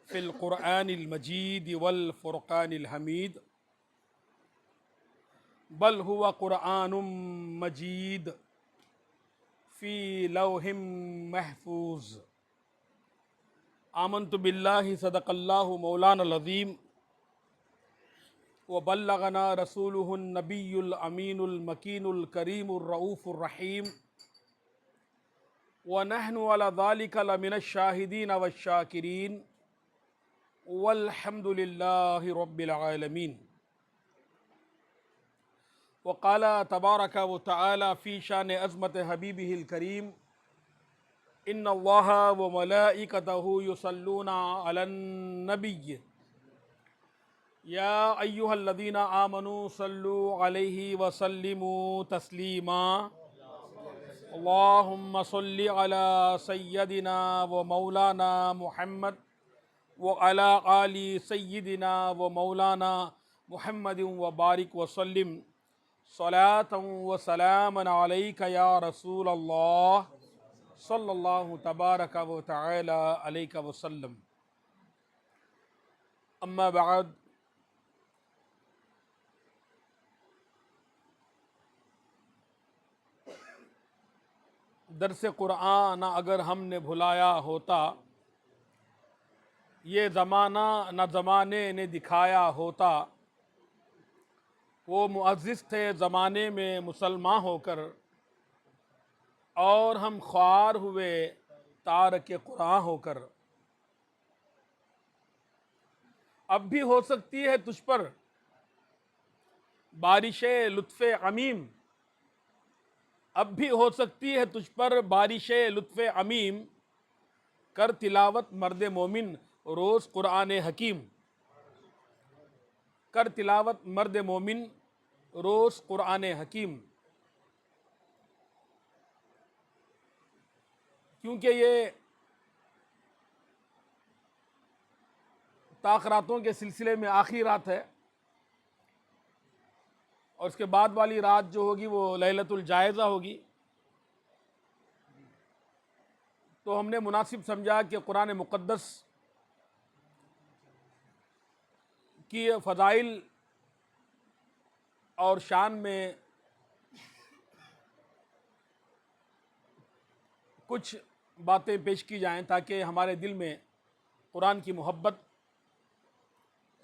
فی القرآن المجید والفرقان الحمید بل هو قرآن مجید فی لوح محفوظ۔ آمنت باللہ صدق اللہ مولانا العظیم وبلغنا رسولہ النبی الامین المکین الکریم الرؤوف الرحیم ونحن على ذلك لمن الشاہدین والشاکرین والحمد للہ رب العالمین۔ وقال تبارک وتعالی فی شان عظمت حبیبہ الکریم ان اللہ وملائکتہ یصلون علی النبی یا ایہا الذین آمنوا صلوا علیہ وسلموا تسلیما۔ اللہم صل علی سیدنا و مولانا محمد وعلی آل سیدنا و مولانا محمد وبارک وسلم صلاۃ و سلاما علیک یا رسول اللہ صلی اللہ تبارک و تعالی علیک وسلم۔ اما بعد، درس قرآن اگر ہم نے بھلایا ہوتا، یہ زمانہ نہ زمانے نے دکھایا ہوتا، وہ معزز تھے زمانے میں مسلمان ہو کر اور ہم خوار ہوئے تارک قرآن ہو کر۔ اب بھی ہو سکتی ہے تجھ پر بارش لطف عمیم، اب بھی ہو سکتی ہے تجھ پر بارش لطف عمیم، کر تلاوت مرد مومن روز قرآن حکیم، کر تلاوت مرد مومن روز قرآن حکیم۔ کیونکہ یہ تاخراتوں کے سلسلے میں آخری رات ہے، اور اس کے بعد والی رات جو ہوگی وہ لیلۃ الجائزہ ہوگی، تو ہم نے مناسب سمجھا کہ قرآن مقدس کی فضائل اور شان میں کچھ باتیں پیش کی جائیں تاکہ ہمارے دل میں قرآن کی محبت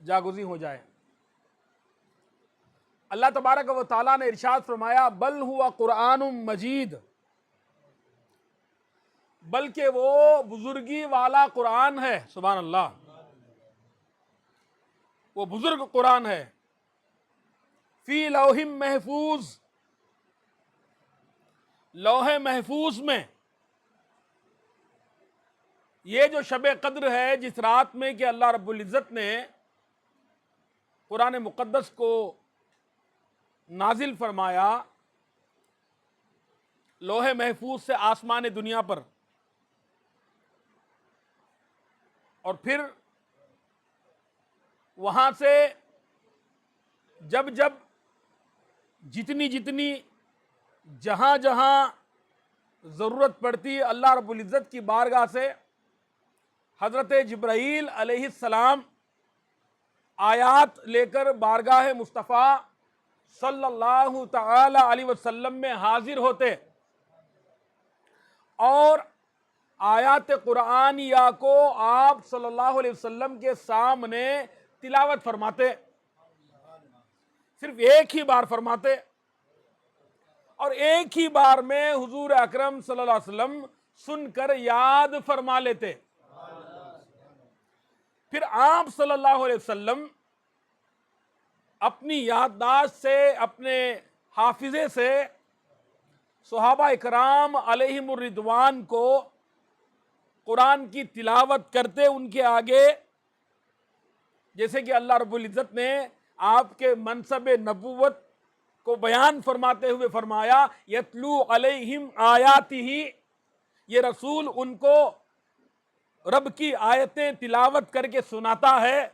جاگزی ہو جائے۔ اللہ تبارک و تعالیٰ نے ارشاد فرمایا بل ہوا قرآن مجید، بلکہ وہ بزرگی والا قرآن ہے۔ سبحان اللہ، وہ بزرگ قرآن ہے۔ فی لوح محفوظ، لوح محفوظ میں۔ یہ جو شب قدر ہے، جس رات میں کہ اللہ رب العزت نے قرآن مقدس کو نازل فرمایا، لوح محفوظ سے آسمان دنیا پر، اور پھر وہاں سے جب جتنی جہاں ضرورت پڑتی، اللہ رب العزت کی بارگاہ سے حضرت جبرائیل علیہ السلام آیات لے کر بارگاہ مصطفیٰ صلی اللہ تعالی علیہ وسلم میں حاضر ہوتے اور آیات قرآنیہ کو آپ صلی اللہ علیہ وسلم کے سامنے تلاوت فرماتے، صرف ایک ہی بار فرماتے، اور ایک ہی بار میں حضور اکرم صلی اللہ علیہ وسلم سن کر یاد فرما لیتے۔ پھر آپ صلی اللہ علیہ وسلم اپنی یادداشت سے، اپنے حافظے سے صحابہ اکرام علیہم الرضوان کو قرآن کی تلاوت کرتے ان کے آگے، جیسے کہ اللہ رب العزت نے آپ کے منصب نبوت کو بیان فرماتے ہوئے فرمایا یتلو علیہم آیاتہ، یہ رسول ان کو رب کی آیتیں تلاوت کر کے سناتا ہے،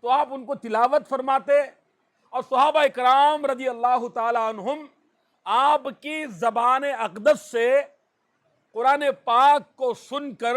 تو آپ ان کو تلاوت فرماتے، اور صحابہ اکرام رضی اللہ تعالی عنہم آپ کی زبان اقدس سے قرآن پاک کو سن کر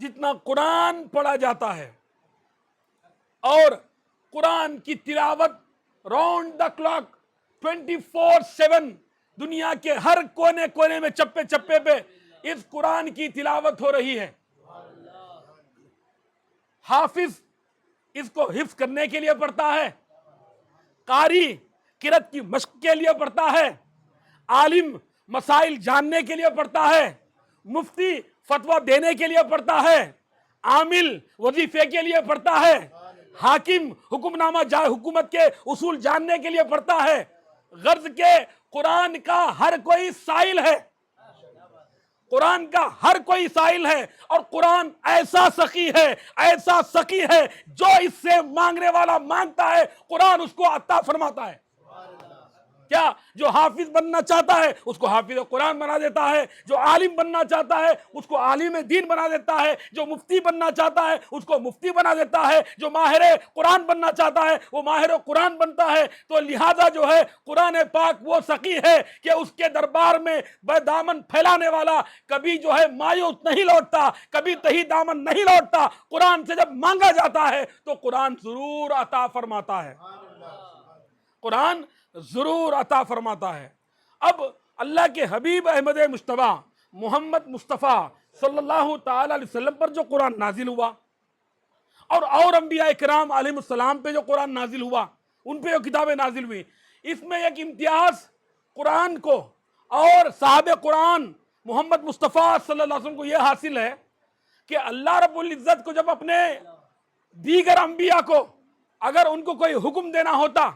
جتنا قرآن پڑھا جاتا ہے اور قرآن کی تلاوت راؤنڈ دا کلاک 24/7 دنیا کے ہر کونے کونے میں چپے چپے پہ اس قرآن کی تلاوت ہو رہی ہے. حافظ اس کو حفظ کرنے کے لیے پڑھتا ہے، قاری قرأت کی مشق کے لیے پڑھتا ہے، عالم مسائل جاننے کے لیے پڑھتا ہے، مفتی فتویٰ دینے کے لیے پڑھتا ہے، عامل وظیفے کے لیے پڑھتا ہے، حاکم حکم نامہ حکومت کے اصول جاننے کے لیے پڑھتا ہے. غرض کہ قرآن کا ہر کوئی سائل ہے، قرآن کا ہر کوئی سائل ہے، اور قرآن ایسا سخی ہے جو اس سے مانگنے والا مانگتا ہے قرآن اس کو عطا فرماتا ہے. کیا جو حافظ بننا چاہتا ہے اس کو حافظ قرآن بنا دیتا ہے، جو عالم بننا چاہتا ہے اس کو عالم دین بنا دیتا ہے، جو مفتی بننا چاہتا ہے اس کو مفتی بنا دیتا ہے، جو ماہر قرآن بننا چاہتا ہے وہ ماہر قرآن بنتا ہے. تو لہذا جو ہے قرآن پاک وہ سخی ہے کہ اس کے دربار میں بے دامن پھیلانے والا کبھی جو ہے مایوس نہیں لوٹتا، کبھی تہی دامن نہیں لوٹتا. قرآن سے جب مانگا جاتا ہے تو قرآن ضرور عطا فرماتا ہے، قرآن ضرور عطا فرماتا ہے. اب اللہ کے حبیب احمد مجتبیٰ محمد مصطفیٰ صلی اللہ تعالی علیہ وسلم پر جو قرآن نازل ہوا اور انبیاء کرام علیہ السلام پہ جو قرآن نازل ہوا، ان پہ جو کتابیں نازل ہوئی، اس میں ایک امتیاز قرآن کو اور صاحب قرآن محمد مصطفیٰ صلی اللہ علیہ وسلم کو یہ حاصل ہے کہ اللہ رب العزت کو جب اپنے دیگر انبیاء کو اگر ان کو کوئی حکم دینا ہوتا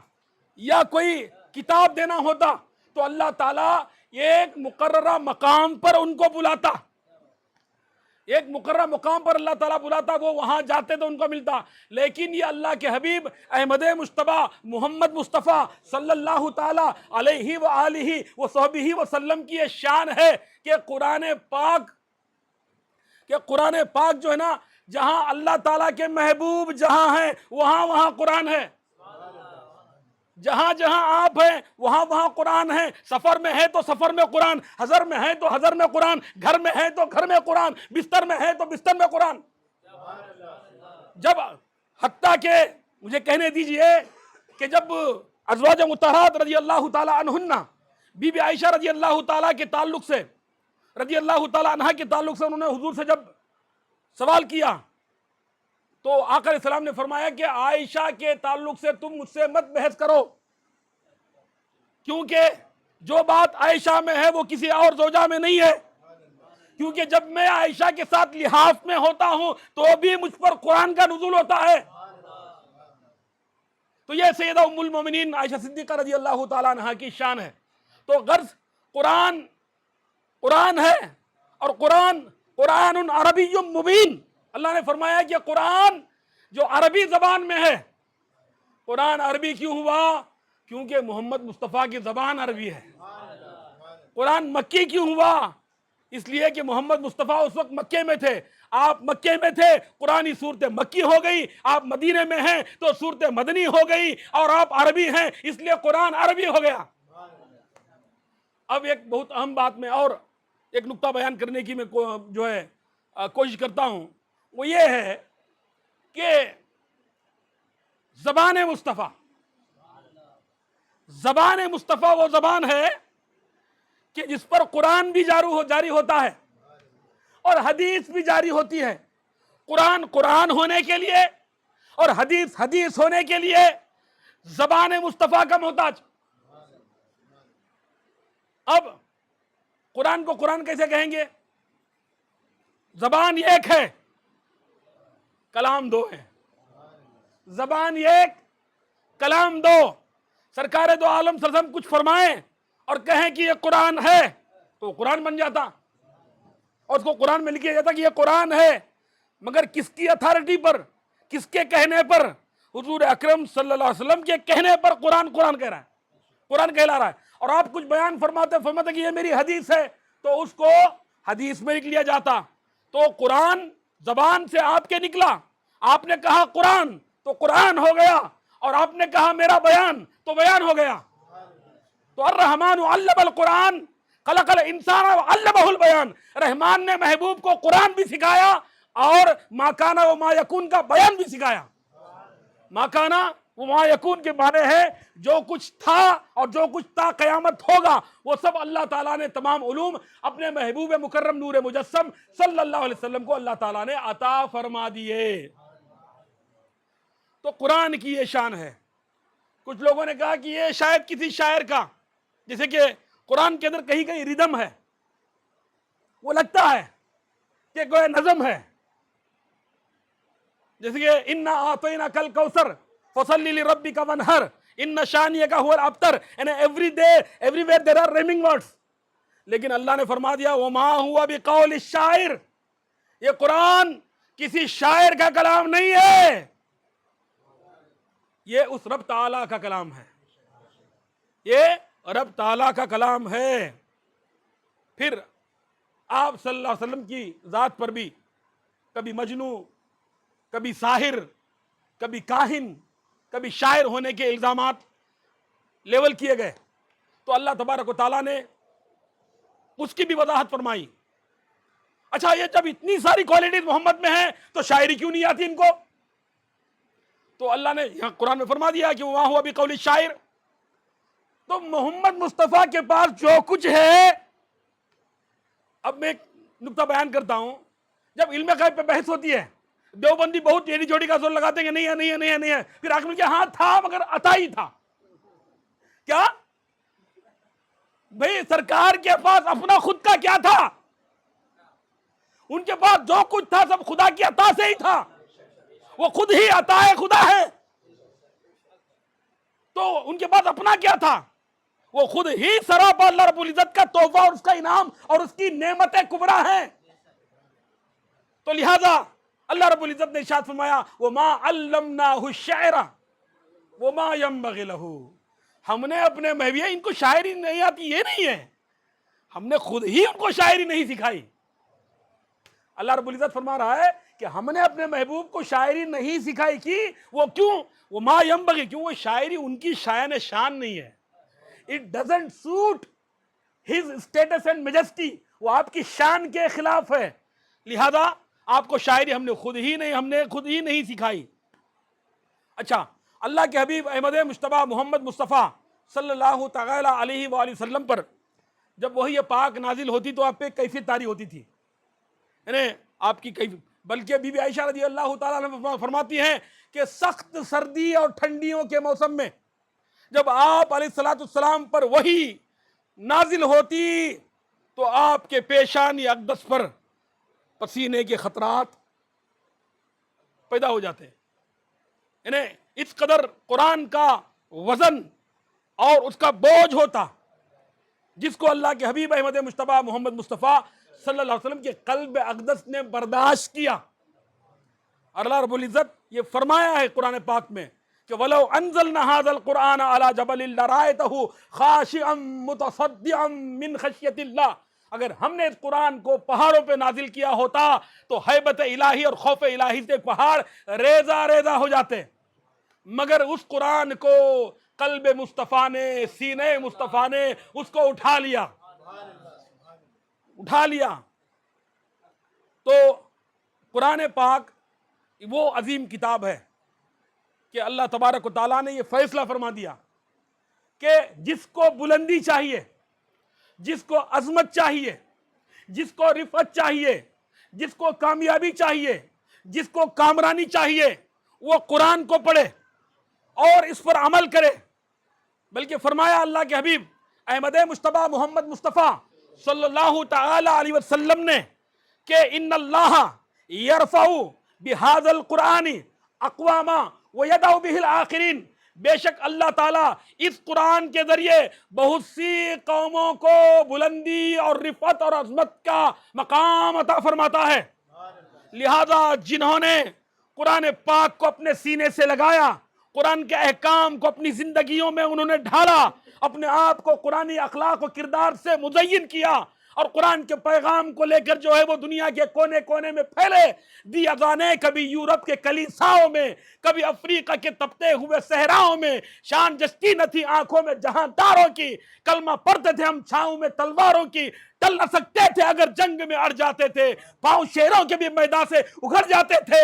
یا کوئی کتاب دینا ہوتا تو اللہ تعالیٰ ایک مقررہ مقام پر ان کو بلاتا، ایک مقررہ مقام پر اللہ تعالیٰ بلاتا، وہ وہاں جاتے تو ان کو ملتا. لیکن یہ اللہ کے حبیب احمد مجتبیٰ محمد مصطفیٰ صلی اللہ تعالیٰ علیہ وآلہ وصحبہ وسلم کی یہ شان ہے کہ قرآن پاک جو ہے نا، جہاں اللہ تعالیٰ کے محبوب جہاں ہیں وہاں قرآن ہے، جہاں جہاں آپ ہیں وہاں قرآن ہے. سفر میں ہے تو سفر میں قرآن، حضر میں ہے تو حضر میں قرآن، گھر میں ہے تو گھر میں قرآن، بستر میں ہے تو بستر میں قرآن. جب حتیٰ کہ مجھے کہنے دیجئے کہ جب ازواج مطہرات رضی اللہ تعالی عنہن بی بی عائشہ رضی اللہ تعالیٰ کے تعلق سے عنہا کے تعلق سے انہوں نے حضور سے جب سوال کیا تو آقا علیہ السلام نے فرمایا کہ عائشہ کے تعلق سے تم مجھ سے مت بحث کرو، کیونکہ جو بات عائشہ میں ہے وہ کسی اور زوجہ میں نہیں ہے. کیونکہ جب میں عائشہ کے ساتھ لحاف میں ہوتا ہوں تو بھی مجھ پر قرآن کا نزول ہوتا ہے. تو یہ سیدہ ام المومنین عائشہ صدیقہ رضی اللہ تعالیٰ عنہا کی شان ہے. تو غرض قرآن ہے، اور قرآن عربی مبین. اللہ نے فرمایا کہ قرآن جو عربی زبان میں ہے. قرآن عربی کیوں ہوا؟ کیونکہ محمد مصطفیٰ کی زبان عربی ہے. قرآن مکی کیوں ہوا؟ اس لیے کہ محمد مصطفیٰ اس وقت مکے میں تھے. آپ مکے میں تھے، قرآنی صورت مکی ہو گئی. آپ مدینے میں ہیں تو صورت مدنی ہو گئی، اور آپ عربی ہیں اس لیے قرآن عربی ہو گیا. اب ایک بہت اہم بات میں اور ایک نقطہ بیان کرنے کی میں جو ہے کوشش کرتا ہوں، وہ یہ ہے کہ زبان مصطفیٰ وہ زبان ہے کہ جس پر قرآن بھی جاری ہوتا ہے اور حدیث بھی جاری ہوتی ہے. قرآن ہونے کے لیے اور حدیث ہونے کے لیے زبان مصطفیٰ کا محتاج. اب قرآن کو قرآن کیسے کہیں گے؟ زبان ایک ہے، کلام دو ہے. زبان ایک، کلام دو. سرکار دو عالم صلی اللہ علیہ وسلم کچھ فرمائیں اور کہیں کہ یہ قرآن ہے تو قرآن بن جاتا، اور اس کو قرآن میں لکھا جاتا کہ یہ قرآن ہے. مگر کس کی اتھارٹی پر، کس کے کہنے پر؟ حضور اکرم صلی اللہ علیہ وسلم کے کہنے پر قرآن کہہ رہا ہے، قرآن کہلا رہا ہے. اور آپ کچھ بیان فرماتے کہ یہ میری حدیث ہے تو اس کو حدیث میں لکھ لیا جاتا. تو قرآن زبان سے آپ کے نکلا، آپ نے کہا قرآن تو قرآن ہو گیا، اور آپ نے کہا میرا بیان تو بیان ہو گیا. تو الرحمن علم القرآن خلق الانسان وعلمہ البیان. رحمان نے محبوب کو قرآن بھی سکھایا اور ماکانا و ما یکون کا بیان بھی سکھایا. ماکانا و ما یکون کے معنی ہے جو کچھ تھا اور جو کچھ تا قیامت ہوگا وہ سب اللہ تعالیٰ نے تمام علوم اپنے محبوب مکرم نور مجسم صلی اللہ علیہ وسلم کو اللہ تعالیٰ نے عطا فرما دیے. تو قرآن کی یہ شان ہے. کچھ لوگوں نے کہا کہ یہ شاید کسی شاعر کا، جیسے کہ قرآن کے اندر کہیں کہیں ردم ہے، وہ لگتا ہے کہ کوئی نظم ہے، جیسے کہ اِنَّا أَعْطَيْنَاكَ الْكَوْثَرَ فَصَلِّ لِرَبِّكَ وَانْحَرْ إِنَّ شَانِئَكَ هُوَ الْأَبْتَرُ. and every day everywhere there are rhyming words. لیکن اللہ نے فرما دیا وَمَا هُوَ بِقَوْلِ الشَّاعِرِ، یہ قرآن کسی شاعر کا کلام نہیں ہے، یہ اس رب تعالیٰ کا کلام ہے، یہ رب تعالیٰ کا کلام ہے. پھر آپ صلی اللہ علیہ وسلم کی ذات پر بھی کبھی مجنو، کبھی ساحر، کبھی کاہن، کبھی شاعر ہونے کے الزامات لیول کیے گئے، تو اللہ تبارک و تعالیٰ نے اس کی بھی وضاحت فرمائی. اچھا یہ جب اتنی ساری کوالٹیز محمد میں ہیں تو شاعری کیوں نہیں آتی ان کو؟ تو اللہ نے یہاں قرآن میں فرما دیا کہ وَمَا هُوَ بِقَوْلِ الشَّاعِرِ. تو محمد مصطفیٰ کے پاس جو کچھ ہے، اب میں ایک نکتہ بیان کرتا ہوں. جب علم غیب پہ بحث ہوتی ہے، دیوبندی بہت ٹیڑھی چوٹی کا زور لگاتے ہیں کہ نہیں ہے نہیں ہے نہیں ہے نہیں ہے، پھر آخر میں کیا ہاں تھا مگر عطا ہی تھا. کیا بھئی سرکار کے پاس اپنا خود کا کیا تھا؟ ان کے پاس جو کچھ تھا سب خدا کی عطا سے ہی تھا، وہ خود ہی عطا ہے، خدا ہے. تو ان کے پاس اپنا کیا تھا؟ وہ خود ہی سراپا اللہ رب العزت کا تحفہ اور اس کا انعام اور اس کی نعمت کبریٰ ہیں. تو لہذا اللہ رب العزت نے ارشاد فرمایا وَمَا عَلَّمْنَاهُ الشَّعْرَ وَمَا يَنبَغِي لَهُ. ہم نے اپنے محبوب، ان کو شاعری نہیں آتی یہ نہیں ہے، ہم نے خود ہی ان کو شاعری نہیں سکھائی. اللہ رب العزت فرما رہا ہے کہ ہم نے اپنے محبوب کو شاعری نہیں سکھائی. کی وہ کیوں؟ وَمَا يَنبَغِي، کیوں وہ شاعری ان کی شایان شان نہیں ہے. It doesn't suit his status and majesty. وہ آپ کی شان کے خلاف ہے، لہذا آپ کو شاعری ہم نے خود ہی نہیں سکھائی. اچھا اللہ کے حبیب احمد مجتبیٰ محمد مصطفیٰ صلی اللہ تعالی علیہ وآلہ وسلم پر جب وحی پاک نازل ہوتی تو آپ پہ کیفیت طاری ہوتی تھی، یعنی آپ کی کیفیت. بلکہ بی بی عائشہ رضی اللہ تعالیٰ عنہ فرماتی ہیں کہ سخت سردی اور ٹھنڈیوں کے موسم میں جب آپ علیہ السلام پر وحی نازل ہوتی تو آپ کے پیشانی اقدس پر پسینے کے خطرات پیدا ہو جاتے ہیں. یعنی اس قدر قرآن کا وزن اور اس کا بوجھ ہوتا جس کو اللہ کے حبیب احمد مجتبیٰ محمد مصطفیٰ صلی اللہ علیہ وسلم کے قلب اقدس نے برداشت کیا. اور اللہ رب العزت یہ فرمایا ہے قرآن پاک میں کہ وَلَوْ أَنزَلْنَا هَذَا الْقُرْآنَ عَلَى جَبَلٍ لَرَأَيْتَهُ خَاشِعًا مُتَصَدِّعًا مِنْ خَشْيَةِ اللَّهِ. اگر ہم نے اس قرآن کو پہاڑوں پہ نازل کیا ہوتا تو ہیبت الہی اور خوف الہی سے پہاڑ ریزہ ریزہ ہو جاتے، مگر اس قرآن کو قلب مصطفیٰ نے، سینے مصطفیٰ نے اس کو اٹھا لیا. تو قرآن پاک وہ عظیم کتاب ہے کہ اللہ تبارک و تعالیٰ نے یہ فیصلہ فرما دیا کہ جس کو بلندی چاہیے، جس کو عظمت چاہیے، جس کو رفعت چاہیے، جس کو کامیابی چاہیے، جس کو کامرانی چاہیے، وہ قرآن کو پڑھے اور اس پر عمل کرے. بلکہ فرمایا اللہ کے حبیب احمد مجتبیٰ محمد مصطفیٰ صلی اللہ تعالی علیہ وسلم نے کہ ان اللہ یرفع بہذا القرآن اقواما ویدع بہ الآخرین. بے شک اللہ تعالیٰ اس قرآن کے ذریعے بہت سی قوموں کو بلندی اور رفعت اور عظمت کا مقام عطا فرماتا ہے. لہذا جنہوں نے قرآن پاک کو اپنے سینے سے لگایا، قرآن کے احکام کو اپنی زندگیوں میں انہوں نے ڈھالا، اپنے آپ کو قرآنی اخلاق و کردار سے مزین کیا اور قرآن کے پیغام کو لے کر جو ہے وہ دنیا کے کونے کونے میں پھیلے. دی اذانیں کبھی یورپ کے کلیساؤں میں، کبھی افریقہ کے تپتے ہوئے صحراؤں میں، شان جستی نہ تھی آنکھوں میں جہاں داروں کی، کلمہ پڑھتے تھے ہم چھاؤں میں تلواروں کی، ٹل نہ سکتے تھے اگر جنگ میں اڑ جاتے تھے، پاؤں شیروں کے بھی میدان سے اکھڑ جاتے تھے،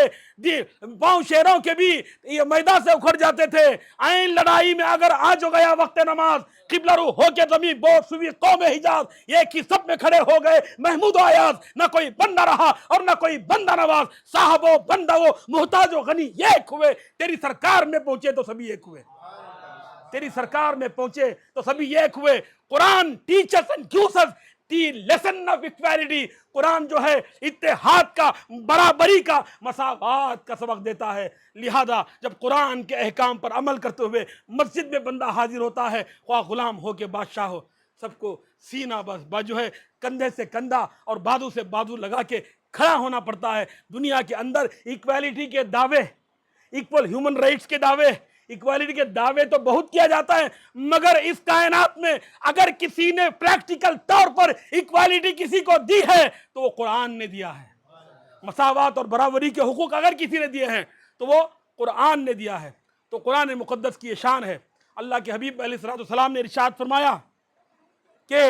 پاؤں شیروں کے بھی یہ میدان سے اکھڑ جاتے تھے۔ عین لڑائی میں اگر آج ہو گیا وقت نماز، قبلہ رو ہو کے زمین بوس ہوئی قوم حجاز ایک ہی سب میں کھڑے ہو گئے، محمود و ایاز، نہ کوئی بندہ رہا اور نہ کوئی بندہ نواز، صاحب و بندہ و محتاج و غنی ایک ہوئے، تیری سرکار میں پہنچے تو سبھی ایک ہوئے، تیری سرکار میں پہنچے تو سبھی ایک ہوئے۔ Quran teachers and gives the lesson of equality, Quran جو ہے اتحاد کا، برابری کا، مساوات کا سبق دیتا ہے۔ لہذا جب قرآن کے احکام پر عمل کرتے ہوئے مسجد میں بندہ حاضر ہوتا ہے، خواہ غلام ہو کے بادشاہ ہو، سب کو سینہ بس جو ہے کندھے سے کندھا اور بازو سے بازو لگا کے کھڑا ہونا پڑتا ہے۔ دنیا کے اندر ایکویلٹی کے دعوے، ایکول ہیومن رائٹس کے دعوے، ایکوالٹی کے دعوے تو بہت کیا جاتا ہے، مگر اس کائنات میں اگر کسی نے پریکٹیکل طور پر ایکوالٹی کسی کو دی ہے تو وہ قرآن نے دیا ہے۔ مساوات اور برابری کے حقوق اگر کسی نے دیے ہیں تو وہ قرآن نے دیا ہے۔ تو قرآن مقدس کی یہ شان ہے۔ اللہ کے حبیب علیہ السلام نے ارشاد فرمایا کہ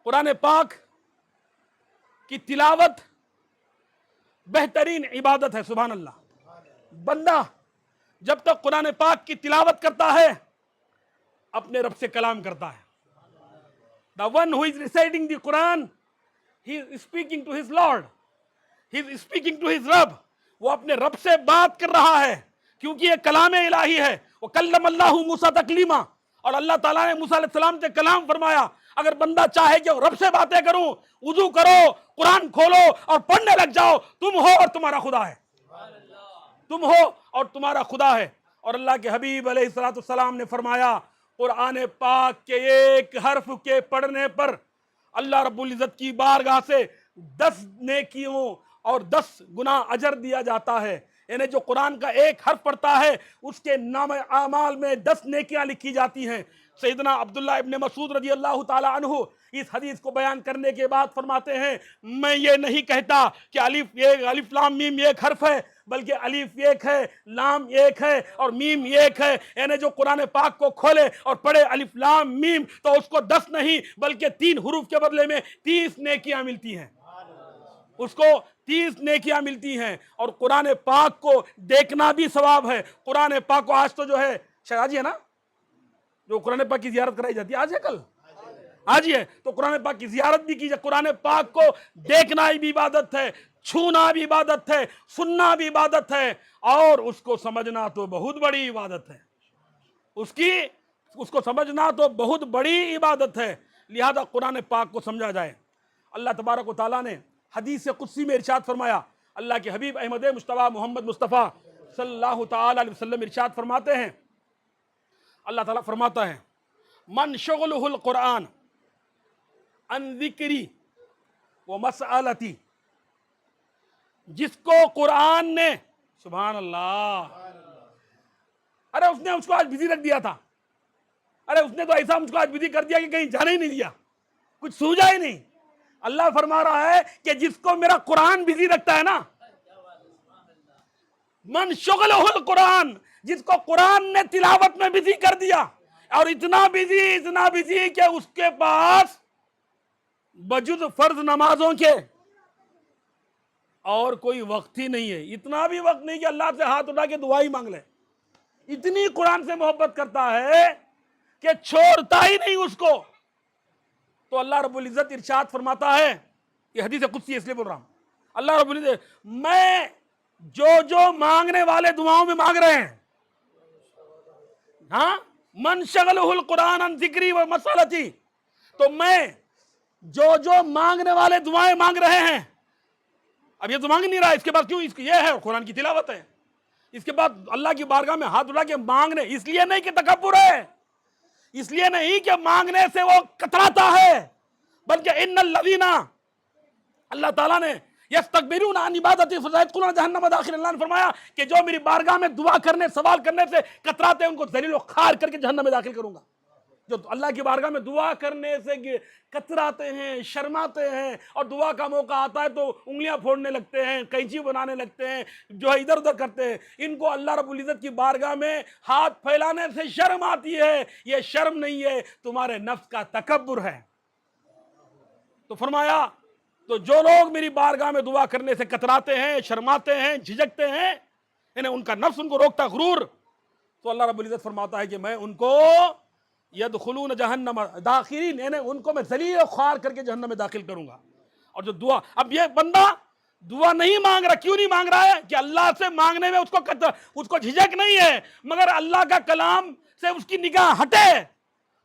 قرآن پاک کی تلاوت بہترین عبادت ہے۔ سبحان اللہ۔ بندہ جب تک قرآن پاک کی تلاوت کرتا ہے اپنے رب سے کلام کرتا ہے۔ The one who is reciting the Quran, he is speaking to his Lord. He is speaking to his Rabb. وہ اپنے رب سے بات کر رہا ہے کیونکہ یہ کلام الہی ہے۔ وَكَلَّمَ اللَّهُ مُوسَىٰ تَكْلِيمًا، اور اللہ تعالیٰ نے موسیٰ علیہ السلام سے کلام فرمایا۔ اگر بندہ چاہے کہ رب سے باتیں کروں، وضو کرو، قرآن کھولو اور پڑھنے لگ جاؤ، تم ہو اور تمہارا خدا ہے، تم ہو اور تمہارا خدا ہے۔ اور اللہ کے حبیب علیہ السلام نے فرمایا قرآن پاک کے ایک حرف کے پڑھنے پر اللہ رب العزت کی بارگاہ سے 10 نیکیوں اور 10 گنا اجر دیا جاتا ہے۔ یعنی جو قرآن کا ایک حرف پڑھتا ہے اس کے نام اعمال میں 10 نیکیاں لکھی جاتی ہیں۔ سیدنا عبداللہ ابن مسعود رضی اللہ تعالی عنہ اس حدیث کو بیان کرنے کے بعد فرماتے ہیں میں یہ نہیں کہتا کہ الف لام میم ایک حرف ہے، بلکہ الف ایک ہے، لام ایک ہے اور میم ایک ہے۔ یعنی جو قرآن پاک کو کھولے اور پڑھے الف لام میم تو اس کو 10 نہیں بلکہ 3 حروف کے بدلے میں 30 نیکیاں ملتی ہیں، اس کو 30 نیکیاں ملتی ہیں۔ اور قرآن پاک کو دیکھنا بھی ثواب ہے۔ قرآن پاک کو آج تو جو ہے شاید آج ہی ہے نا جو قرآن پاک کی زیارت کرائی جاتی ہے، آج ہے کل آج ہی ہے، تو قرآن پاک کی زیارت بھی کی جائے۔ قرآن پاک کو دیکھنا بھی عبادت ہے، چھونا بھی عبادت ہے، سننا بھی عبادت ہے، اور اس کو سمجھنا تو بہت بڑی عبادت ہے۔ اس کو سمجھنا تو بہت بڑی عبادت ہے۔ لہذا قرآن پاک کو سمجھا جائے۔ اللہ تبارک و تعالیٰ نے حدیث قدسی میں ارشاد فرمایا، اللہ کے حبیب احمد مصطفیٰ محمد مصطفیٰ صلی اللہ تعالی علیہ وسلم ارشاد فرماتے ہیں، اللہ تعالیٰ فرماتا ہے من شغلہ القرآن عن ذکری و مسئلتی، جس کو قرآن نے، سبحان اللہ، ارے اس نے اس کو آج بزی رکھ دیا تھا، ارے اس نے تو ایسا مجھ کو آج بزی کر دیا کہ کہیں جانے ہی نہیں دیا، کچھ سوجا ہی نہیں۔ اللہ فرما رہا ہے کہ جس کو میرا قرآن بزی رکھتا ہے نا، من شغلہ القرآن، جس کو قرآن نے تلاوت میں بزی کر دیا، اور اتنا بزی کہ اس کے پاس بجز فرض نمازوں کے اور کوئی وقت ہی نہیں ہے۔ اتنا بھی وقت نہیں کہ اللہ سے ہاتھ اٹھا کے دعا ہی مانگ لے، اتنی قرآن سے محبت کرتا ہے کہ چھوڑتا ہی نہیں اس کو۔ تو اللہ رب العزت ارشاد فرماتا ہے، یہ حدیث قدسی اس لیے بول رہا ہوں، اللہ رب العزت میں جو مانگنے والے دعاؤں میں مانگ رہے ہیں، ہاں من شغلہ القرآن عن ذکری و مسئلتی، تو میں جو مانگنے والے دعائیں مانگ رہے ہیں، اب یہ تو مانگ نہیں رہا، اس کے بعد کیوں یہ ہے قرآن کی تلاوت ہے، اس کے بعد اللہ کی بارگاہ میں ہاتھ اٹھا کے مانگنے، اس لیے نہیں کہ تکبر ہے، اس لیے نہیں کہ مانگنے سے وہ کتراتا ہے، بلکہ ان الذین، اللہ تعالیٰ نے یستکبرون عن عبادتی فسیدخلون جہنم داخل، اللہ نے فرمایا کہ جو میری بارگاہ میں دعا کرنے، سوال کرنے سے کتراتے ہیں ان کو ذلیل و خوار کر کے جہنم میں داخل کروں گا۔ جو اللہ کی بارگاہ میں دعا کرنے سے کتراتے ہیں، شرماتے ہیں، اور دعا کا موقع آتا ہے تو انگلیاں پھوڑنے لگتے ہیں، قینچی بنانے لگتے ہیں، جو ہے ادھر ادھر کرتے ہیں، ان کو اللہ رب العزت کی بارگاہ میں ہاتھ پھیلانے سے شرم آتی ہے۔ یہ شرم نہیں ہے، تمہارے نفس کا تکبر ہے۔ تو فرمایا تو جو لوگ میری بارگاہ میں دعا کرنے سے کتراتے ہیں، شرماتے ہیں، جھجکتے ہیں، یعنی ان کا نفس ان کو روکتا غرور، تو اللہ رب العزت فرماتا ہے کہ میں ان کو یدخلون جہنم داخرین، یعنی ان کو میں ذلیل و خوار کر کے جہنم میں داخل کروں گا۔ اور جو دعا، اب یہ بندہ دعا نہیں مانگ رہا، کیوں نہیں مانگ رہا ہے؟ کہ اللہ سے مانگنے میں اس کو جھجک نہیں ہے، مگر اللہ کا کلام سے اس کی نگاہ ہٹے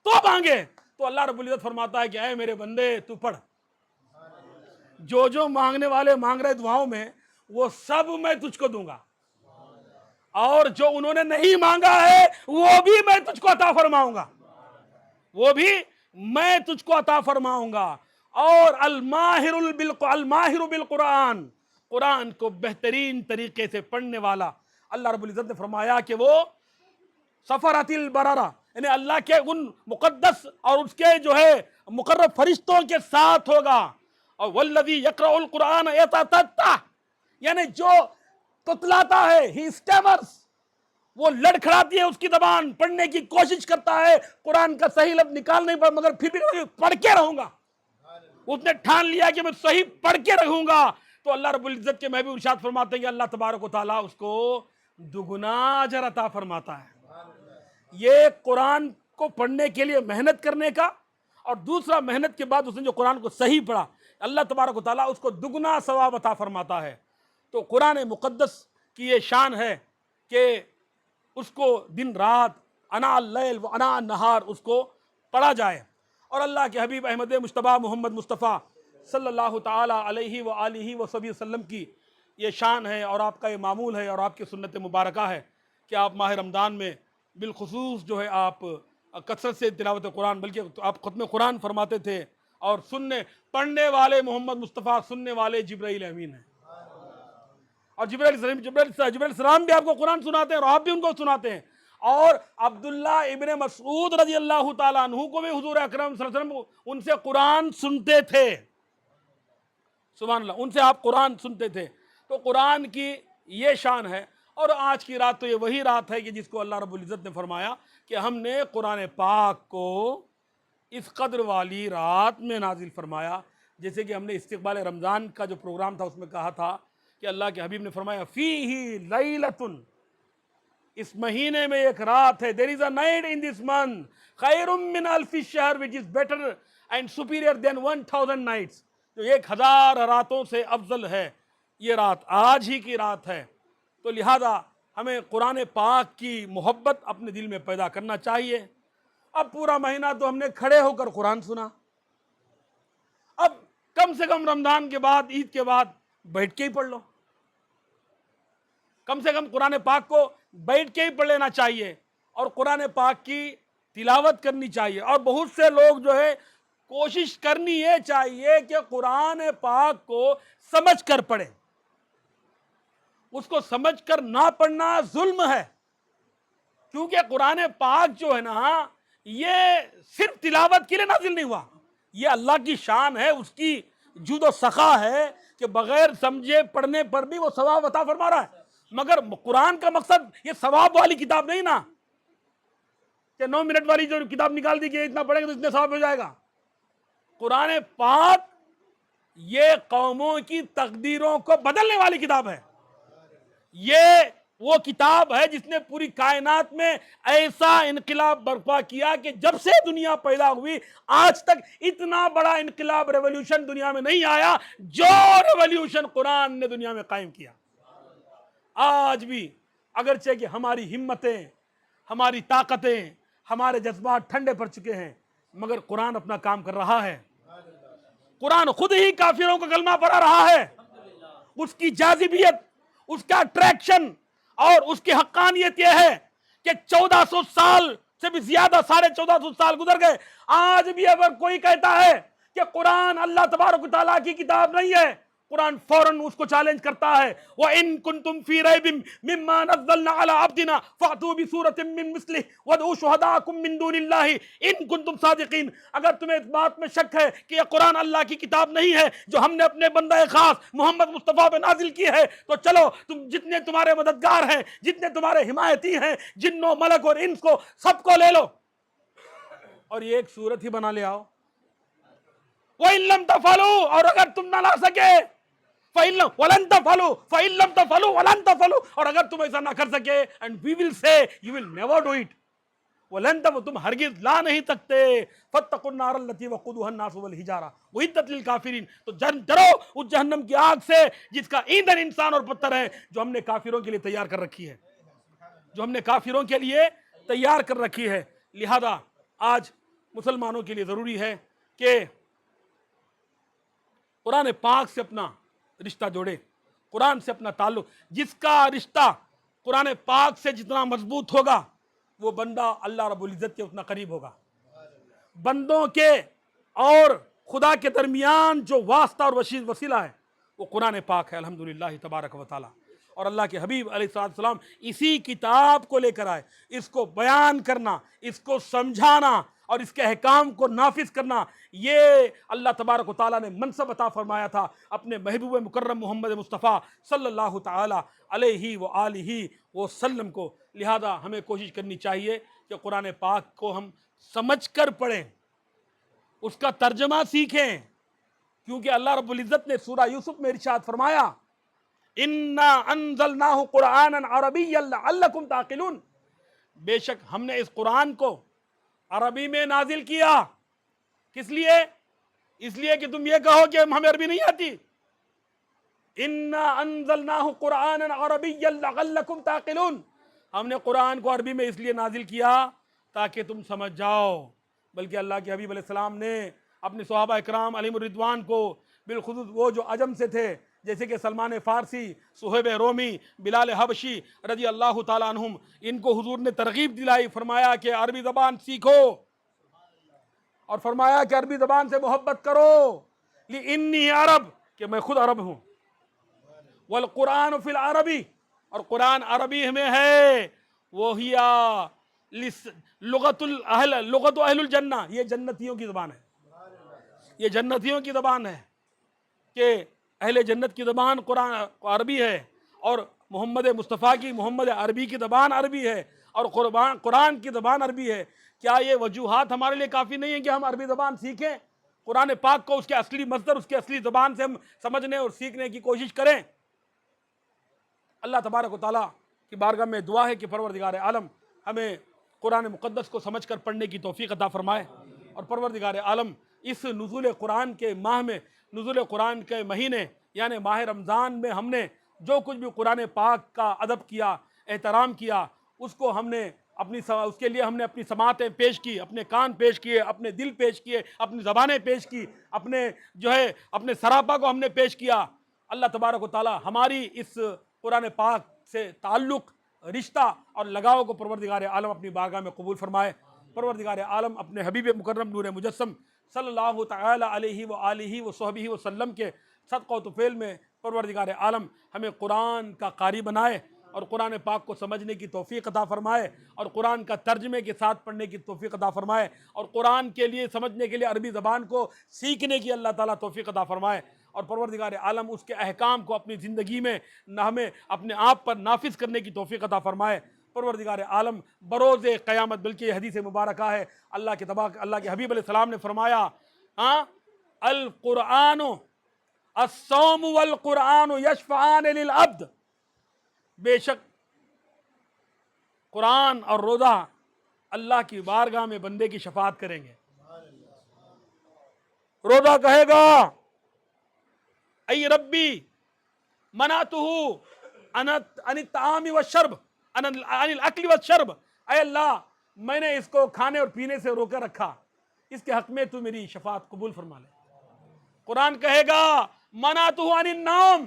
تو مانگے۔ تو اللہ رب العزت فرماتا ہے کہ اے میرے بندے تو پڑھ، جو مانگنے والے مانگ رہے دعاؤں میں وہ سب میں تجھ کو دوں گا، اور جو انہوں نے نہیں مانگا ہے وہ بھی میں تجھ کو عطا فرماؤں گا، وہ بھی میں تجھ کو عطا فرماؤں گا۔ اور الماہر بالقرآن، قرآن کو بہترین طریقے سے پڑھنے والا، اللہ رب العزت نے فرمایا کہ وہ سفرۃ البررہ، یعنی اللہ کے ان مقدس اور اس کے جو ہے مقرب فرشتوں کے ساتھ ہوگا۔ اور والذی یقرأ القرآن یتتتہ، یعنی جو تتلاتا ہے، ہی اسٹیمرز، وہ لڑکھڑاتی ہے اس کی زبان، پڑھنے کی کوشش کرتا ہے، قرآن کا صحیح لفظ نکال نہیں پڑا مگر پھر بھی پڑھ کے رہوں گا، اس نے ٹھان لیا کہ میں صحیح پڑھ کے رہوں گا۔ تو اللہ رب العزت کے محبوب ارشاد فرماتے ہیں کہ اللہ تبارک و تعالیٰ اس کو دگنا اجر عطا فرماتا ہے۔ یہ قرآن کو پڑھنے کے لیے محنت کرنے کا، اور دوسرا محنت کے بعد اس نے جو قرآن کو صحیح پڑھا، اللہ تبارک و تعالیٰ اس کو دگنا ثواب عطا فرماتا ہے۔ تو قرآن مقدس کی یہ شان ہے کہ اس کو دن رات، انا اللیل و انا النہار اس کو پڑھا جائے۔ اور اللہ کے حبیب احمد مجتبیٰ محمد مصطفیٰ صلی اللہ تعالی علیہ وآلہ وسلم کی یہ شان ہے، اور آپ کا یہ معمول ہے، اور آپ کی سنت مبارکہ ہے کہ آپ ماہ رمضان میں بالخصوص جو ہے آپ کثرت سے تلاوت قرآن، بلکہ آپ ختم قرآن فرماتے تھے، اور پڑھنے والے محمد مصطفیٰ، سننے والے جبرائیل امین ہیں، اور جبرائیل السلام بھی آپ کو قرآن سناتے ہیں اور آپ بھی ان کو سناتے ہیں۔ اور عبداللہ ابن مسعود رضی اللہ تعالیٰ عنہ کو بھی حضور اکرم صلی اللہ علیہ وسلم ان سے قرآن سنتے تھے، سبحان اللہ، ان سے آپ قرآن سنتے تھے۔ تو قرآن کی یہ شان ہے۔ اور آج کی رات تو یہ وہی رات ہے کہ جس کو اللہ رب العزت نے فرمایا کہ ہم نے قرآن پاک کو اس قدر والی رات میں نازل فرمایا، جیسے کہ ہم نے استقبال رمضان کا جو پروگرام تھا اس میں کہا تھا کہ اللہ کے حبیب نے فرمایا فیہ لیلۃ، اس مہینے میں ایک رات ہے، there is a night in this month خیر من الف الشہر which is better and superior than 1000 nights، جو 1000 راتوں سے افضل ہے، یہ رات آج ہی کی رات ہے۔ تو لہذا ہمیں قرآن پاک کی محبت اپنے دل میں پیدا کرنا چاہیے۔ اب پورا مہینہ تو ہم نے کھڑے ہو کر قرآن سنا، اب کم سے کم رمضان کے بعد، عید کے بعد بیٹھ کے ہی پڑھ لو، کم سے کم قرآن پاک کو بیٹھ کے ہی پڑھ لینا چاہیے، اور قرآن پاک کی تلاوت کرنی چاہیے۔ اور بہت سے لوگ جو ہے کوشش کرنی یہ چاہیے کہ قرآن پاک کو سمجھ کر پڑھیں، اس کو سمجھ کر نہ پڑھنا ظلم ہے، کیونکہ قرآن پاک جو ہے نا یہ صرف تلاوت کے لیے نازل نہیں ہوا، یہ اللہ کی شان ہے، اس کی جود و سخا ہے کہ بغیر سمجھے پڑھنے پر بھی وہ ثواب عطا فرما رہا ہے۔ مگر قرآن کا مقصد یہ ثواب والی کتاب نہیں نا، کہ 9 منٹ والی جو کتاب نکال دی کہ اتنا پڑھیں گے تو اتنے ثواب ہو جائے گا۔ قرآن پاک یہ قوموں کی تقدیروں کو بدلنے والی کتاب ہے، یہ وہ کتاب ہے جس نے پوری کائنات میں ایسا انقلاب برپا کیا کہ جب سے دنیا پیدا ہوئی آج تک اتنا بڑا انقلاب، ریولوشن دنیا میں نہیں آیا جو ریولوشن قرآن نے دنیا میں قائم کیا۔ آج بھی اگرچہ کہ ہماری ہمتیں، ہماری طاقتیں، ہمارے جذبات ٹھنڈے پڑ چکے ہیں، مگر قرآن اپنا کام کر رہا ہے۔ قرآن خود ہی کافروں کو کلمہ پڑھا رہا ہے، اس کی جاذبیت، اس کا اٹریکشن اور اس کی حقانیت یہ ہے کہ 1400 سال سے بھی زیادہ، 1450 سال گزر گئے، آج بھی اگر کوئی کہتا ہے کہ قرآن اللہ تبارک و تعالیٰ کی کتاب نہیں ہے، قرآن فوراً اس کو چیلنج کرتا ہے، وَإِن كُنتُمْ فِي رَيْبٍ مِّمَّا نَزَّلْنَا عَلَىٰ عَبْدِنَا فَأْتُوا بِسُورَةٍ مِّن مِّثْلِهِ وَادْعُوا شُهَدَاءَكُم مِّن دُونِ اللَّهِ إِن كُنتُمْ صَادِقِينَ۔ اگر تمہیں اس بات میں شک ہے کہ یہ قرآن اللہ کی کتاب نہیں ہے جو ہم نے اپنے بندہ خاص محمد مصطفیٰ پہ نازل کی ہے، تو چلو تم جتنے تمہارے مددگار ہیں، جتنے تمہارے حمایتی ہیں، جنوں ملک اور انس کو سب کو لے لو اور یہ ایک سورت ہی بنا لے آؤ، وَإِن لَمْ تَفْعَلُوا، اور اگر تم نہ لا سکے وَلَن تَفْعَلُوا فَإِن لَمْ تَفْعَلُوا وَلَن تَفْعَلُوا، اور اگر تم ایسا نہ کر سکے and we will say you will never do it، وَلَن تَفْعَلُوا، تم ہرگز لا نہیں سکتے، فَاتَّقُوا النَّارَ الَّتِي وَقُودُهَا النَّاسُ وَالْحِجَارَةُ وَأُعِدَّتْ لِلْكَافِرِينَ، تو ڈرو اس جہنم کی آگ سے جس کا ایندھن انسان اور پتھر ہے، جو ہم نے کافروں کے لیے تیار کر رکھی ہے، جو ہم نے کافروں کے لیے تیار کر رکھی ہے۔ لہذا آج مسلمانوں کے لیے ضروری ہے کہ قرآن پاک سے اپنا رشتہ جوڑے، قرآن سے اپنا تعلق، جس کا رشتہ قرآن پاک سے جتنا مضبوط ہوگا وہ بندہ اللہ رب العزت کے اتنا قریب ہوگا۔ بندوں کے اور خدا کے درمیان جو واسطہ اور وسیلہ ہے وہ قرآن پاک ہے، الحمدللہ تبارک و تعالی۔ اور اللہ کے حبیب علیہ السلام اسی کتاب کو لے کر آئے، اس کو بیان کرنا، اس کو سمجھانا اور اس کے احکام کو نافذ کرنا، یہ اللہ تبارک و تعالیٰ نے منصب عطا فرمایا تھا اپنے محبوب مکرم محمد مصطفیٰ صلی اللہ تعالی علیہ وآلہ وسلم کو۔ لہذا ہمیں کوشش کرنی چاہیے کہ قرآن پاک کو ہم سمجھ کر پڑھیں، اس کا ترجمہ سیکھیں، کیونکہ اللہ رب العزت نے سورہ یوسف میں ارشاد فرمایا اِنَّا أَنزَلْنَاهُ قُرْآنًا عَرَبِيًّا لَعَلَّكُمْ تَعْقِلُونَ، بے شک ہم نے اس قرآن کو عربی میں نازل کیا، کس لیے؟ اس لیے کہ تم یہ کہو کہ ہمیں عربی نہیں آتی۔ اِنَّا أَنزَلْنَاهُ قُرْآنًا عَرَبِيًّا لَعَلَّكُمْ تَعْقِلُونَ، ہم نے قرآن کو عربی میں اس لیے نازل کیا تاکہ تم سمجھ جاؤ۔ بلکہ اللہ کے حبیب علیہ السلام نے اپنے صحابہ اکرام علیہم الرضوان کو، بالخصوص وہ جو عجم سے تھے، جیسے کہ سلمان فارسی، صہیب رومی، بلال حبشی رضی اللہ تعالیٰ عنہم، ان کو حضور نے ترغیب دلائی، فرمایا کہ عربی زبان سیکھو، اور فرمایا کہ عربی زبان سے محبت کرو، لِإِنِّي عرب، کہ میں خود عرب ہوں، والقرآن فی العربی، اور قرآن عربی میں ہے، وہی لغت اہل الجنہ، یہ جنتیوں کی زبان ہے، یہ جنتیوں کی زبان ہے، کہ اہل جنت کی زبان قرآن عربی ہے، اور محمد مصطفیٰ کی محمد عربی کی زبان عربی ہے، اور قرآن کی زبان عربی ہے۔ کیا یہ وجوہات ہمارے لیے کافی نہیں ہیں کہ ہم عربی زبان سیکھیں؟ قرآن پاک کو اس کے اصلی مصدر، اس کے اصلی زبان سے ہم سمجھنے اور سیکھنے کی کوشش کریں۔ اللہ تبارک و تعالیٰ کی بارگاہ میں دعا ہے کہ پروردگار عالم ہمیں قرآن مقدس کو سمجھ کر پڑھنے کی توفیق عطا فرمائے، اور پروردگار عالم اس نزول قرآن کے ماہ میں، نزول قرآن کے مہینے یعنی ماہ رمضان میں ہم نے جو کچھ بھی قرآن پاک کا ادب کیا، احترام کیا، اس کو ہم نے اس کے لیے ہم نے اپنی سماعتیں پیش کی، اپنے کان پیش کیے، اپنے دل پیش کیے، اپنی زبانیں پیش کی، اپنے سراپا کو ہم نے پیش کیا۔ اللہ تبارک و تعالی ہماری اس قرآن پاک سے تعلق، رشتہ اور لگاؤ کو پروردگار عالم اپنی بارگاہ میں قبول فرمائے۔ پروردگار عالم اپنے حبیب مکرم نور مجسم صلی اللہ تعالی علیہ وآلہ وصحبہ وسلم کے صدقہ و طفیل میں پروردگار عالم ہمیں قرآن کا قاری بنائے، اور قرآن پاک کو سمجھنے کی توفیق عطا فرمائے، اور قرآن کا ترجمے کے ساتھ پڑھنے کی توفیق عطا فرمائے، اور قرآن کے لیے سمجھنے کے لیے عربی زبان کو سیکھنے کی اللہ تعالیٰ توفیق عطا فرمائے، اور پروردگار عالم اس کے احکام کو اپنی زندگی میں ہمیں اپنے آپ پر نافذ کرنے کی توفیق عطا فرمائے۔ پروردگار عالم بروز قیامت، بلکہ یہ حدیث مبارکہ ہے، اللہ کے حبیب علیہ السلام نے فرمایا القرآن الصوم والقرآن یشفعان للعبد، بے شک قرآن اور روزہ اللہ کی بارگاہ میں بندے کی شفاعت کریں گے۔ روزہ کہے گا ای ربی منعتہ عن الطعام والشرب، عن الاکل والشرب، اے اللہ میں نے اس کو کھانے اور پینے سے روکے رکھا، اس کے حق میں تو میری شفاعت قبول فرما لے۔ قرآن کہے گا منعتہ عن النوم،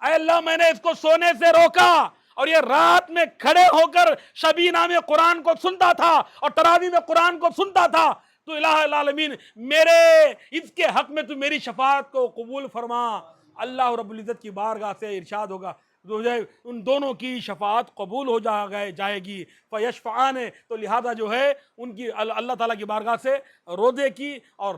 اے اللہ میں نے اس کو سونے سے روکا، اور یہ رات میں کھڑے ہو کر شبینہ میں قرآن کو سنتا تھا اور تراویح میں قرآن کو سنتا تھا، تو الہ العالمین میرے اس کے حق میں تو میری شفاعت کو قبول فرما۔ اللہ رب العزت کی بارگاہ سے ارشاد ہوگا، ان دونوں کی شفاعت قبول ہو جائے گی، فیشفعان، تو لہذا جو ہے ان کی اللہ تعالیٰ کی بارگاہ سے روزے کی اور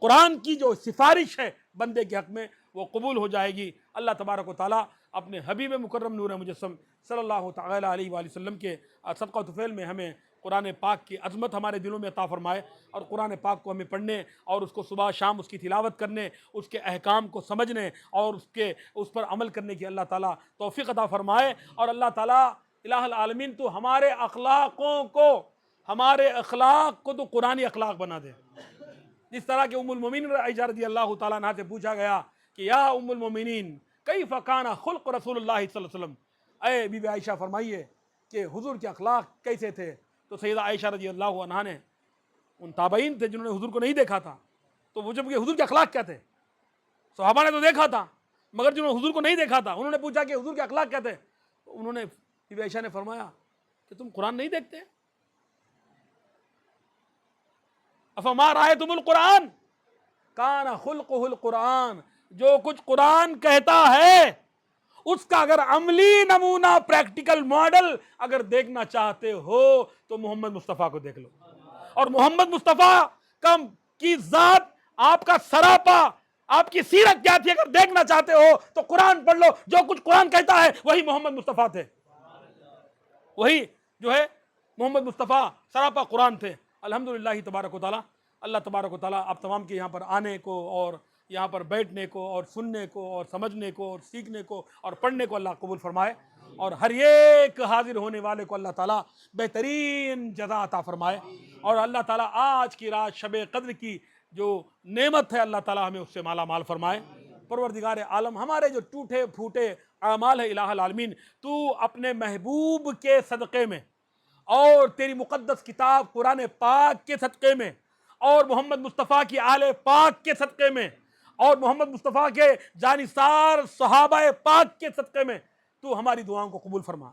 قرآن کی جو سفارش ہے بندے کے حق میں وہ قبول ہو جائے گی۔ اللہ تبارک و تعالیٰ اپنے حبیب مکرم نور مجسم صلی اللہ تعالی علیہ وآلہ وسلم کے صدقہ و طفیل میں ہمیں قرآن پاک کی عظمت ہمارے دلوں میں عطا فرمائے، اور قرآن پاک کو ہمیں پڑھنے اور اس کو صبح شام اس کی تلاوت کرنے، اس کے احکام کو سمجھنے اور اس پر عمل کرنے کی اللہ تعالیٰ توفیق عطا فرمائے۔ اور اللہ تعالیٰ الہ العالمین تو ہمارے اخلاق کو تو قرآنی اخلاق بنا دے۔ جس طرح کہ ام المومنین عائشہ رضی اللہ تعالیٰ عنہا سے پوچھا گیا کہ یا ام المومنین کیف کان خلق رسول اللہ صلی اللہ علیہ وسلم، اے بی بی عائشہ فرمائیے کہ حضور کے اخلاق کیسے تھے؟ تو سیدہ عائشہ رضی اللہ عنہا نے، ان تابعین تھے جنہوں نے حضور کو نہیں دیکھا تھا، تو وہ جب کہ حضور کے اخلاق کیا تھے؟ صحابہ نے تو دیکھا تھا، مگر جنہوں نے حضور کو نہیں دیکھا تھا انہوں نے پوچھا کہ حضور کے اخلاق کیا تھے؟ تو انہوں نے، بی بی عائشہ نے فرمایا کہ تم قرآن نہیں دیکھتے؟ افما رأیتم القرآن کان خلقہ القرآن، جو کچھ قرآن کہتا ہے اس کا اگر عملی نمونہ، پریکٹیکل ماڈل اگر دیکھنا چاہتے ہو تو محمد مصطفیٰ کو دیکھ لو، اور محمد مصطفیٰ کی ذات، آپ کا سراپا، آپ کی سیرت کیا تھی اگر دیکھنا چاہتے ہو تو قرآن پڑھ لو۔ جو کچھ قرآن کہتا ہے وہی محمد مصطفیٰ تھے، وہی جو ہے محمد مصطفیٰ سراپا قرآن تھے۔ الحمدللہ تبارک و تعالیٰ، اللہ تبارک و تعالیٰ آپ تمام کے یہاں پر آنے کو اور یہاں پر بیٹھنے کو اور سننے کو اور سمجھنے کو اور سیکھنے کو اور پڑھنے کو اللہ قبول فرمائے، اور ہر ایک حاضر ہونے والے کو اللہ تعالیٰ بہترین جزا عطا فرمائے، اور اللہ تعالیٰ آج کی رات شب قدر کی جو نعمت ہے اللہ تعالیٰ ہمیں اس سے مالا مال فرمائے۔ پروردگار عالم، ہمارے جو ٹوٹے پھوٹے اعمال ہے الہ العالمین، تو اپنے محبوب کے صدقے میں اور تیری مقدس کتاب قرآن پاک کے صدقے میں اور محمد مصطفیٰ کی آل پاک کے صدقے میں اور محمد مصطفیٰ کے جانثار صحابہ پاک کے صدقے میں تو ہماری دعاؤں کو قبول فرما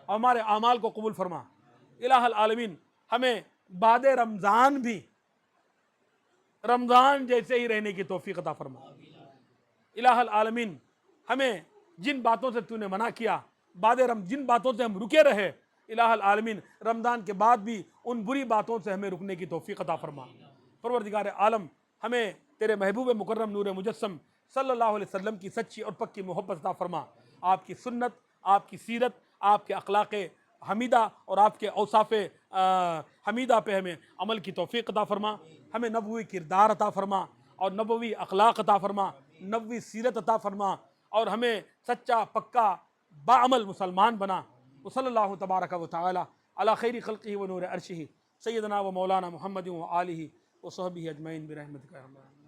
اور ہمارے اعمال کو قبول فرما۔ الہ العالمین، ہمیں بعد رمضان بھی رمضان جیسے ہی رہنے کی توفیق عطا فرما۔ الہ العالمین، ہمیں جن باتوں سے تو نے منع کیا، جن باتوں سے ہم رکے رہے، الہ العالمین رمضان کے بعد بھی ان بری باتوں سے ہمیں رکنے کی توفیق عطا فرما۔ پروردگار عالم، ہمیں تیرے محبوب مکرم نور مجسم صلی اللہ علیہ وسلم کی سچی اور پکی محبت عطا فرما۔ آپ کی سنت، آپ کی سیرت، آپ کے اخلاق حمیدہ اور آپ کے اوصاف حمیدہ پہ ہمیں عمل کی توفیق عطا فرما۔ ہمیں نبوی کردار عطا فرما اور نبوی اخلاق عطا فرما، نبوی سیرت عطا فرما، اور ہمیں سچا پکا باعمل مسلمان بنا۔ وصلی اللہ تبارک و تعالی علی خیر خلقہ و نور عرشہ سیدنا و مولانا محمد و آلہ و صحبہ اجمعین برحمتک یا ارحم الراحمین۔